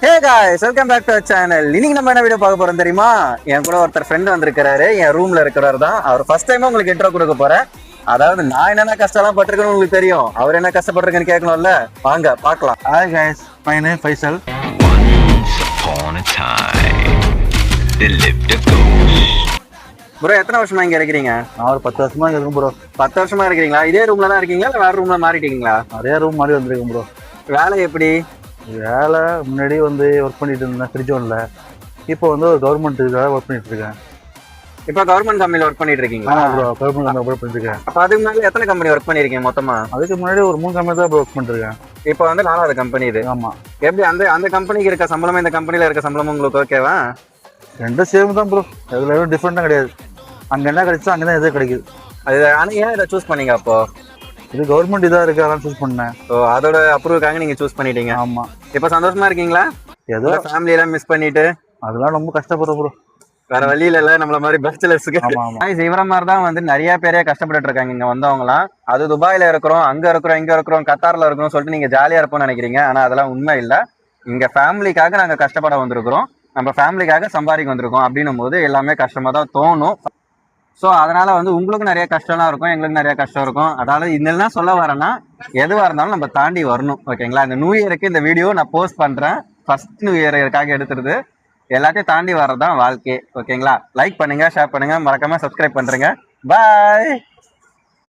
Hey guys, welcome back to our channel. இன்னைக்கு நம்ம என்ன வீடியோ பார்க்க போறோம் தெரியுமா? என் கூட ஒருத்தர் ஃப்ரெண்ட் வந்திருக்காரு, என் ரூம்ல இருக்கிறவர் தான். அவர் ஃபர்ஸ்ட் டைம் உங்களுக்கு இன்ட்ரோ கொடுக்க போறேன். அதாவது நான் என்னென்ன கஷ்டம்லாம் பட்டிருக்கேன்னு உங்களுக்கு தெரியும், அவர் என்ன கஷ்டப்பட்டிருக்கேன்னு கேட்கணும்ல. வாங்க பார்க்கலாம். Hi guys, my name is Faisal. Once upon a time, there lived a ghost. Bro, எத்தனை வருஷமா இங்க இருக்கிறீங்க? நான் ஒரு 10 வருஷமா இங்க இருக்கேன் ப்ரோ. 10 வருஷமா இருக்கிறீங்களா? இதே ரூம்ல தான் இருக்கீங்களா இல்ல வேற ரூம்ல மாறிட்டீங்களா? நிறைய ரூம் மாறி வந்திருக்கேன் ப்ரோ. வேலை எப்படி? வேலை முன்னாடி வந்து ஒர்க் பண்ணிட்டு இருந்தேன் ஃப்ரிட்ஜோன்ல. இப்போ வந்து ஒரு கவர்மெண்ட் இதுக்காக ஒர்க் பண்ணிட்டு இருக்கேன். இப்போ கவர்மெண்ட் கம்பெனில ஒர்க் பண்ணிட்டு இருக்கீங்களா? ஆமா ப்ரோ, கவர்மெண்ட் கம்பெனி ஒர்க் பண்ணிட்டு இருக்கேன். அப்ப அதுக்கு முன்னாடி எத்தனை கம்பெனி ஒர்க் பண்ணிருக்கீங்க மொத்தமா? அதுக்கு முன்னாடி ஒரு 3 கம்பெனி தான் ஒர்க் பண்ணிட்டு இருக்கேன். இப்போ வந்து 4வது கம்பெனி இது. ஆமா. எப்படி அந்த அந்த கம்பெனிக்கு இருக்க சம்பளமும் இந்த கம்பெனில இருக்க சம்பளமும் உங்களுக்கு ஓகேவா? ரெண்டும் சேம் தான் ப்ரோ. அதுல எதுவும் டிஃப்ரெண்டா கிடையாது. அங்க என்ன கிடைச்சோ அங்கதான் எது கிடைக்குது. அது ஆனா ஏன் இதை சூஸ் பண்ணீங்க அப்போ? இது கவர்மெண்ட் இதா இருக்கு, அதான் சூஸ் பண்ணேன். ஸோ அதோட அப்ரூவுக்காக நீங்க சூஸ் பண்ணிட்டீங்க. ஆமா. இப்போ சந்தோஷமா இருக்கீங்களா? ஏதோ ஃபேமிலி எல்லாம் மிஸ் பண்ணிட்டு அதெல்லாம் ரொம்ப கஷ்டப்படுறோம் ப்ரோ. வேற வழியில இல்ல நம்மள மாதிரி பேச்சுலர்ஸ்க்கு. ஆமா ஆமா. இவர மாதிரி தான் வந்து நிறைய பேரே கஷ்டப்பட்டு இருக்காங்க இங்க வந்தவங்கலாம். அது துபாயில இருக்கிறோம், அங்க இருக்கிறோம், இங்க இருக்கிறோம், கத்தார்ல இருக்கிறோம் சொல்லிட்டு நீங்க ஜாலியா இருப்போம்னு நினைக்கிறீங்க. ஆனா அதெல்லாம் உண்மை இல்ல. இங்க ஃபேமிலிக்காக நாங்க கஷ்டப்பட வந்திருக்கிறோம், நம்ம ஃபேமிலிக்காக சம்பாதிக்க வந்திருக்கோம். அப்படின்னும் போது எல்லாமே கஷ்டமா தான் தோணும். ஸோ அதனால வந்து உங்களுக்கு நிறைய கஷ்டம்லாம் இருக்கும், எங்களுக்கு நிறைய கஷ்டம் இருக்கும். அதாவது இதெல்லாம் சொல்ல வரேன்னா எதுவாக இருந்தாலும் நம்ம தாண்டி வரணும், ஓகேங்களா? இந்த நியூ இயருக்கு இந்த வீடியோ நான் போஸ்ட் பண்ணுறேன். ஃபர்ஸ்ட் நியூ இயருக்காக எடுத்துருது. எல்லாத்தையும் தாண்டி வர்றதுதான் வாழ்க்கை, ஓகேங்களா? லைக் பண்ணுங்க, ஷேர் பண்ணுங்க, மறக்காம சப்ஸ்கிரைப் பண்ணுறேங்க. பாய்.